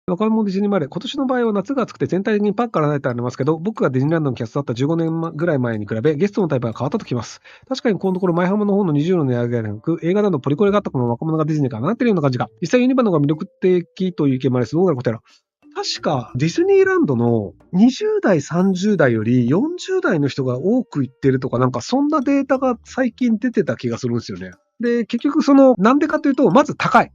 若者ディズニーマレー、今年の場合は夏が暑くて全体的にパッから離れてありますけど、僕がディズニーランドのキャストだった15年ぐらい前に比べ、ゲストのタイプが変わったときます。確かにこのところ、前浜の方の20の値上げではなく、映画などポリコレがあったこの若者がディズニーからなっているような感じが、実際ユニバの方が魅力的という意見もあります。どうなることやら。確か、ディズニーランドの20代、30代より40代の人が多く行ってるとか、なんかそんなデータが最近出てた気がするんですよね。で、結局なんでかというと、まず高い。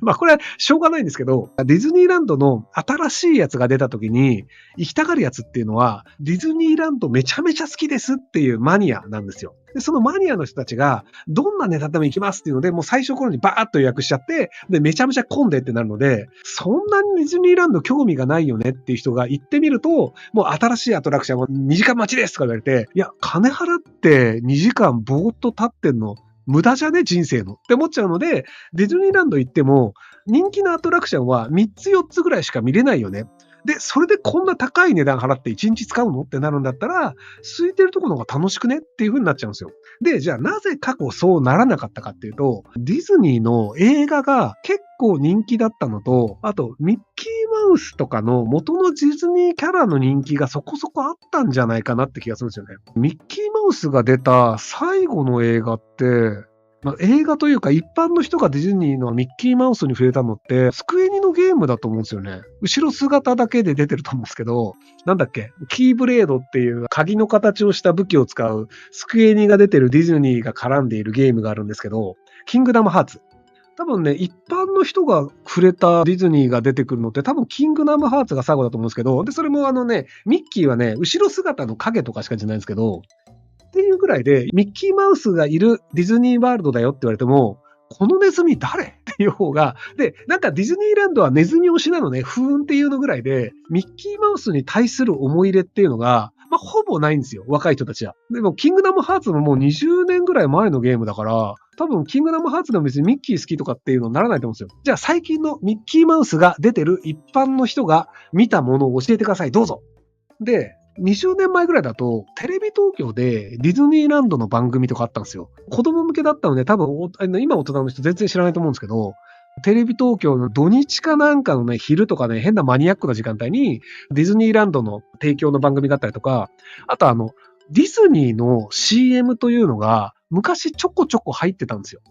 まあこれはしょうがないんですけど、ディズニーランドの新しいやつが出た時に、行きたがるやつっていうのは、ディズニーランドめちゃめちゃ好きですっていうマニアなんですよ。で、そのマニアの人たちが、どんなネタでも行きますっていうので、もう最初頃にバーッと予約しちゃって、で、めちゃめちゃ混んでってなるので、そんなにディズニーランド興味がないよねっていう人が行ってみると、もう新しいアトラクションは2時間待ちですとか言われて、いや、金払って2時間ぼーっと立ってんの、無駄じゃね人生のって思っちゃうので、ディズニーランド行っても、人気のアトラクションは3つ4つぐらいしか見れないよね。で、それでこんな高い値段払って1日使うのってなるんだったら、空いてるところの方が楽しくねっていう風になっちゃうんですよ。で、じゃあなぜ過去そうならなかったかっていうと、ディズニーの映画が結構人気だったのと、あと、ミッキーマウスとかの元のディズニーキャラの人気がそこそこあったんじゃないかなって気がするんですよね。ミッキーマウスが出た最後の映画って、映画というか一般の人がディズニーのミッキーマウスに触れたのって、スクエニのゲームだと思うんですよね。後ろ姿だけで出てると思うんですけど、なんだっけ、キーブレードっていう鍵の形をした武器を使うスクエニが出てるディズニーが絡んでいるゲームがあるんですけど、キングダムハーツ。多分ね、一般の人が触れたディズニーが出てくるのって多分キングダムハーツが最後だと思うんですけど、で、それもミッキーはね、後ろ姿の影とかしかじゃないんですけど、っていうぐらいで、ミッキーマウスがいるディズニーワールドだよって言われても、このネズミ誰っていう方が、で、なんかディズニーランドはネズミ推しなのね、ふーんっていうのぐらいで、ミッキーマウスに対する思い入れっていうのが、ほぼないんですよ、若い人たちは。でも、キングダムハーツももう20年ぐらい前のゲームだから、多分、キングダムハーツでも別にミッキー好きとかっていうのにならないと思うんですよ。じゃあ、最近のミッキーマウスが出てる一般の人が見たものを教えてください。どうぞ。で、20年前ぐらいだと、テレビ東京でディズニーランドの番組とかあったんですよ。子供向けだったので、多分、今大人の人全然知らないと思うんですけど、テレビ東京の土日かなんかのね、昼とかね、変なマニアックな時間帯に、ディズニーランドの提供の番組だったりとか、あとディズニーの CM というのが、昔ちょこちょこ入ってたんですよ。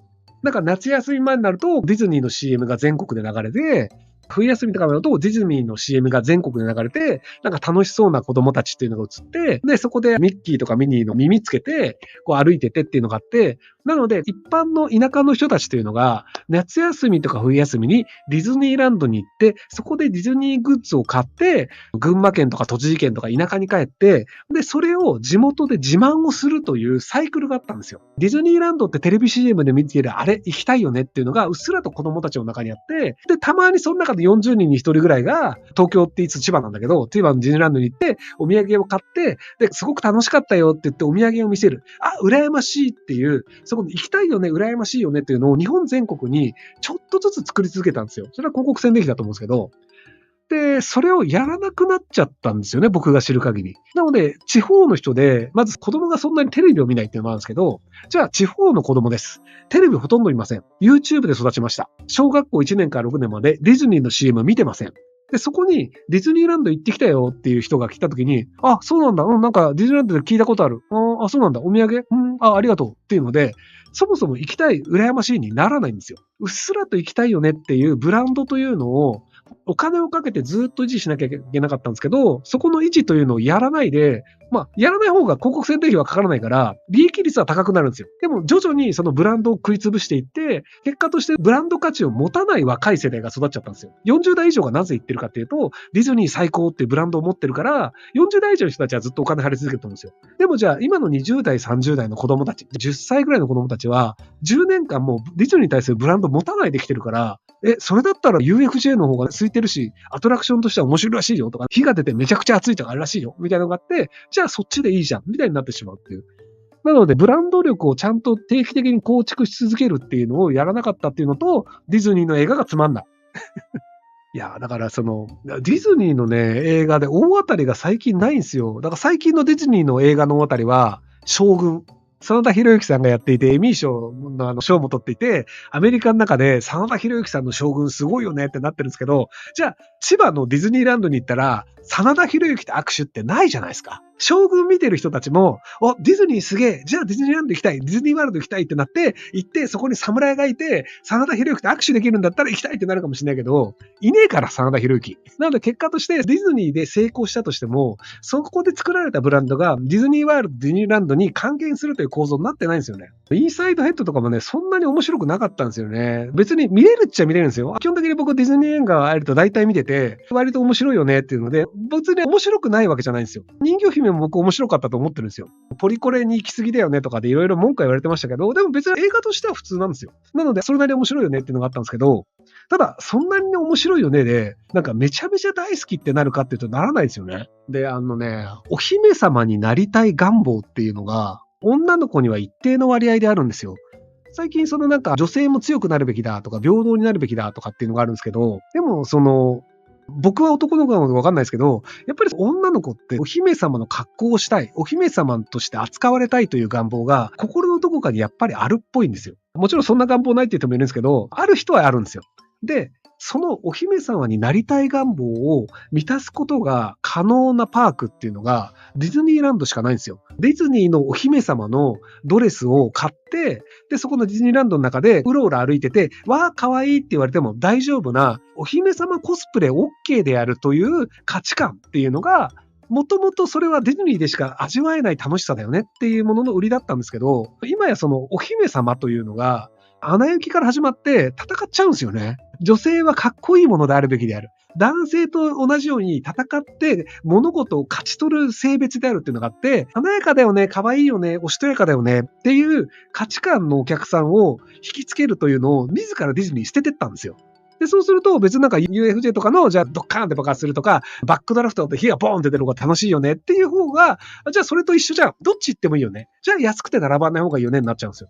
なんか夏休み前になると、ディズニーの CM が全国で流れて、冬休みとかになるとディズニーの CM が全国で流れて、なんか楽しそうな子供たちっていうのが映って、で、そこでミッキーとかミニーの耳つけて、こう歩いててっていうのがあって、なので、一般の田舎の人たちというのが、夏休みとか冬休みにディズニーランドに行って、そこでディズニーグッズを買って、群馬県とか栃木県とか田舎に帰って、で、それを地元で自慢をするというサイクルがあったんですよ。ディズニーランドってテレビ CM で見ているあれ行きたいよねっていうのがうっすらと子供たちの中にあって、で、たまにその中で40人に1人ぐらいが、東京っていつ千葉なんだけど、千葉のディズニーランドに行って、お土産を買って、で、すごく楽しかったよって言ってお土産を見せる。あ、羨ましいっていう、そこに行きたいよね、羨ましいよねっていうのを日本全国にちょっとずつ作り続けたんですよ。それは広告宣伝費だと思うんですけど、で、それをやらなくなっちゃったんですよね、僕が知る限り。なので、地方の人で、まず子供がそんなにテレビを見ないっていうのもあるんですけど、じゃあ地方の子供です。テレビほとんど見ません。YouTube で育ちました。小学校1年から6年までディズニーの CM 見てません。で、そこにディズニーランド行ってきたよっていう人が来た時に、あ、そうなんだ。なんかディズニーランドで聞いたことある。あ、そうなんだ。お土産ありがとうっていうので、そもそも行きたい、羨ましいにならないんですよ。うっすらと行きたいよねっていうブランドというのをお金をかけてずっと維持しなきゃいけなかったんですけど、そこの維持というのをやらないで、やらない方が広告宣伝費はかからないから、利益率は高くなるんですよ。でも、徐々にそのブランドを食い潰していって、結果としてブランド価値を持たない若い世代が育っちゃったんですよ。40代以上がなぜ言ってるかっていうと、ディズニー最高っていうブランドを持ってるから、40代以上の人たちはずっとお金払い続けてるんですよ。でもじゃあ、今の20代、30代の子供たち、10歳ぐらいの子供たちは、10年間もうディズニーに対するブランド持たないできてるから、それだったら UFJ の方が空いてるし、アトラクションとしては面白いらしいよとか、火が出てめちゃくちゃ暑いとかあるらしいよ、みたいなのがあって、じゃあそっちでいいじゃん、みたいになってしまうっていう。なので、ブランド力をちゃんと定期的に構築し続けるっていうのをやらなかったっていうのと、ディズニーの映画がつまんない。いや、だからディズニーのね、映画で大当たりが最近ないんですよ。だから最近のディズニーの映画の大当たりは、将軍。真田広之さんがやっていて、エミー賞の賞も取っていて、アメリカの中で真田広之さんの将軍すごいよねってなってるんですけど、じゃあ、千葉のディズニーランドに行ったら、真田広之と握手ってないじゃないですか。将軍見てる人たちも、ディズニーすげえ、じゃあディズニーランド行きたい、ディズニーワールド行きたいってなって、行って、そこに侍がいて、真田広之と握手できるんだったら行きたいってなるかもしれないけど、いねえから、真田広之。なので結果としてディズニーで成功したとしても、そこで作られたブランドがディズニーワールド、ディズニーランドに還元するという構造になってないんですよね。インサイドヘッドとかもね、そんなに面白くなかったんですよね。別に見れるっちゃ見れるんですよ。基本的に僕ディズニー映画があると大体見てて、割と面白いよねっていうので、別に面白くないわけじゃないんですよ。人魚姫も僕面白かったと思ってるんですよ。ポリコレに行き過ぎだよねとかでいろいろ文句は言われてましたけど、でも別に映画としては普通なんですよ。なので、それなりに面白いよねっていうのがあったんですけど、ただ、そんなに面白いよねで、なんかめちゃめちゃ大好きってなるかっていうとならないですよね。で、お姫様になりたい願望っていうのが、女の子には一定の割合であるんですよ。最近なんか女性も強くなるべきだとか平等になるべきだとかっていうのがあるんですけど、でも僕は男の子なのでわかんないですけど、やっぱり女の子ってお姫様の格好をしたい、お姫様として扱われたいという願望が心のどこかにやっぱりあるっぽいんですよ。もちろんそんな願望ないって言ってもいるんですけど、ある人はあるんですよ。で、そのお姫様になりたい願望を満たすことが可能なパークっていうのがディズニーランドしかないんですよ。ディズニーのお姫様のドレスを買って、で、そこのディズニーランドの中でうろうろ歩いてて、わー可愛いって言われても大丈夫なお姫様コスプレ OK であるという価値観っていうのが、もともとそれはディズニーでしか味わえない楽しさだよねっていうものの売りだったんですけど、今やそのお姫様というのが、アナ雪から始まって戦っちゃうんですよね。女性はかっこいいものであるべきである。男性と同じように戦って物事を勝ち取る性別であるっていうのがあって、華やかだよね、可愛いよね、おしとやかだよねっていう価値観のお客さんを引きつけるというのを自らディズニー捨ててったんですよ。で、そうすると別になんか UFJ とかの、じゃあドッカーンって爆発するとか、バックドラフトって火がボーンって出る方が楽しいよねっていう方が、じゃあそれと一緒じゃん。どっち行ってもいいよね。じゃあ安くて並ばない方がいいよねになっちゃうんですよ。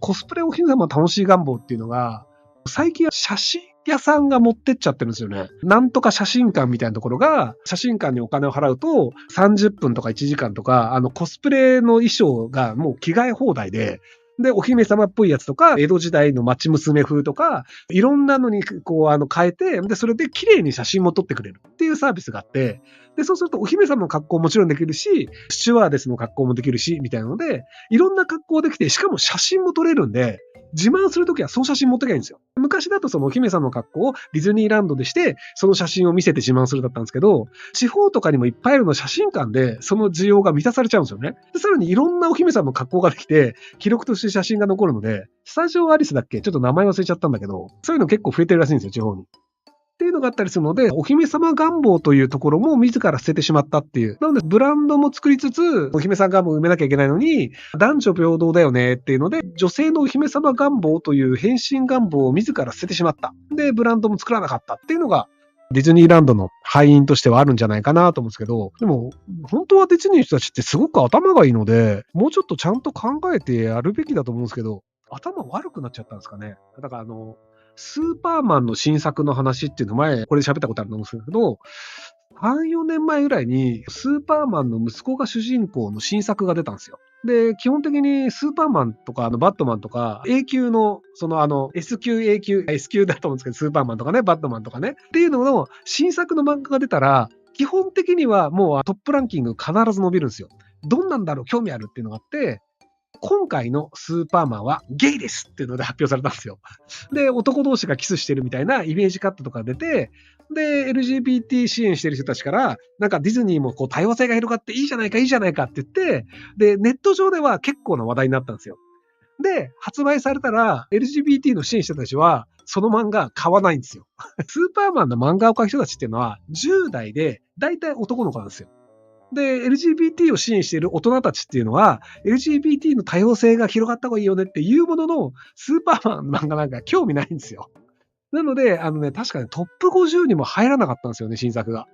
コスプレお姫様楽しい願望っていうのが、最近は写真屋さんが持ってっちゃってるんですよね。なんとか写真館みたいなところが、写真館にお金を払うと、30分とか1時間とか、コスプレの衣装がもう着替え放題で、で、お姫様っぽいやつとか、江戸時代の町娘風とか、いろんなのに変えて、で、それで綺麗に写真も撮ってくれるっていうサービスがあって、で、そうするとお姫様の格好ももちろんできるし、スチュワーデスの格好もできるし、みたいなので、いろんな格好できて、しかも写真も撮れるんで、自慢するときはその写真持ってきゃいいんですよ。昔だとそのお姫様の格好をディズニーランドでして、その写真を見せて自慢するだったんですけど、地方とかにもいっぱいあるの写真館でその需要が満たされちゃうんですよね。で、さらにいろんなお姫様の格好ができて、記録として写真が残るので、スタジオアリスだっけちょっと名前忘れちゃったんだけど、そういうの結構増えてるらしいんですよ、地方に。っていうのがあったりするので、お姫様願望というところも自ら捨ててしまったっていう。なので、ブランドも作りつつ、お姫様願望を埋めなきゃいけないのに、男女平等だよねっていうので、女性のお姫様願望という変身願望を自ら捨ててしまった。で、ブランドも作らなかったっていうのが、ディズニーランドの敗因としてはあるんじゃないかなと思うんですけど、でも、本当はディズニーの人たちってすごく頭がいいので、もうちょっとちゃんと考えてやるべきだと思うんですけど、頭悪くなっちゃったんですかね。だからスーパーマンの新作の話っていうの前、これで喋ったことあると思うんですけど、3、4年前ぐらいに、スーパーマンの息子が主人公の新作が出たんですよ。で、基本的にスーパーマンとか、バットマンとか、A 級の、S 級、A 級、S 級だと思うんですけど、スーパーマンとかね、バットマンとかね、っていうのの新作の漫画が出たら、基本的にはもうトップランキング必ず伸びるんですよ。どんなんだろう、興味あるっていうのがあって、今回のスーパーマンはゲイですっていうので発表されたんですよ。で、男同士がキスしてるみたいなイメージカットとか出て、で、LGBT 支援してる人たちから、なんかディズニーも多様性が広がっていいじゃないか、いいじゃないかって言って、で、ネット上では結構な話題になったんですよ。で、発売されたら、LGBT の支援者たちは、その漫画買わないんですよ。スーパーマンの漫画を描く人たちっていうのは、10代で、だいたい男の子なんですよ。で、LGBT を支援している大人たちっていうのは、LGBT の多様性が広がった方がいいよねっていうものの、スーパーマンの漫画なんか興味ないんですよ。なので、確かにトップ50にも入らなかったんですよね、新作が。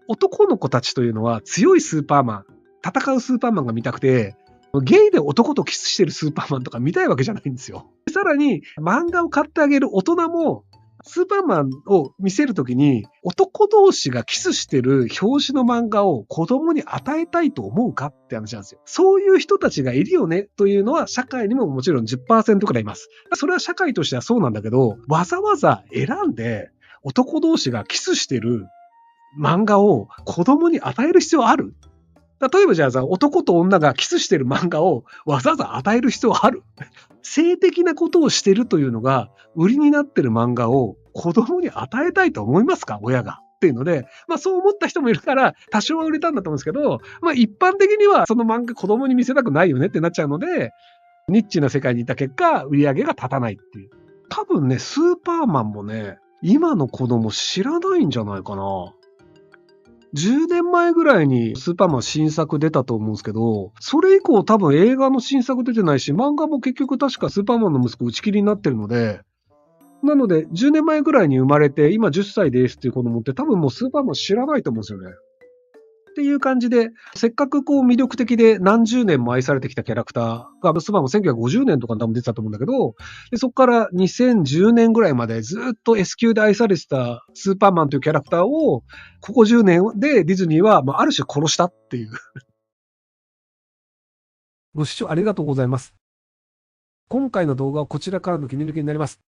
男の子たちというのは強いスーパーマン、戦うスーパーマンが見たくて、ゲイで男とキスしてるスーパーマンとか見たいわけじゃないんですよ。さらに、漫画を買ってあげる大人も、スーパーマンを見せるときに、男同士がキスしてる表紙の漫画を子供に与えたいと思うかって話なんですよ。そういう人たちがいるよねというのは社会にももちろん 10% くらいいます。それは社会としてはそうなんだけど、わざわざ選んで男同士がキスしてる漫画を子供に与える必要ある？例えばじゃあさ、男と女がキスしてる漫画をわざわざ与える必要ある？性的なことをしてるというのが売りになってる漫画を子供に与えたいと思いますか？親が。っていうので、そう思った人もいるから多少は売れたんだと思うんですけど、一般的にはその漫画子供に見せたくないよねってなっちゃうので、ニッチな世界にいた結果、売り上げが立たないっていう。多分ね、スーパーマンもね、今の子供知らないんじゃないかな。10年前ぐらいにスーパーマン新作出たと思うんですけど、それ以降多分映画の新作出てないし、漫画も結局確かスーパーマンの息子打ち切りになってるので、なので10年前ぐらいに生まれて、今10歳ですっていう子供って多分もうスーパーマン知らないと思うんですよね。っていう感じで、せっかくこう魅力的で何十年も愛されてきたキャラクターが、スーパーマンも1950年とかに多分出てたと思うんだけど、でそこから2010年ぐらいまでずっと S 級で愛されてたスーパーマンというキャラクターを、ここ10年でディズニーは、ある種殺したっていう。ご視聴ありがとうございます。今回の動画はこちらからの切り抜きになります。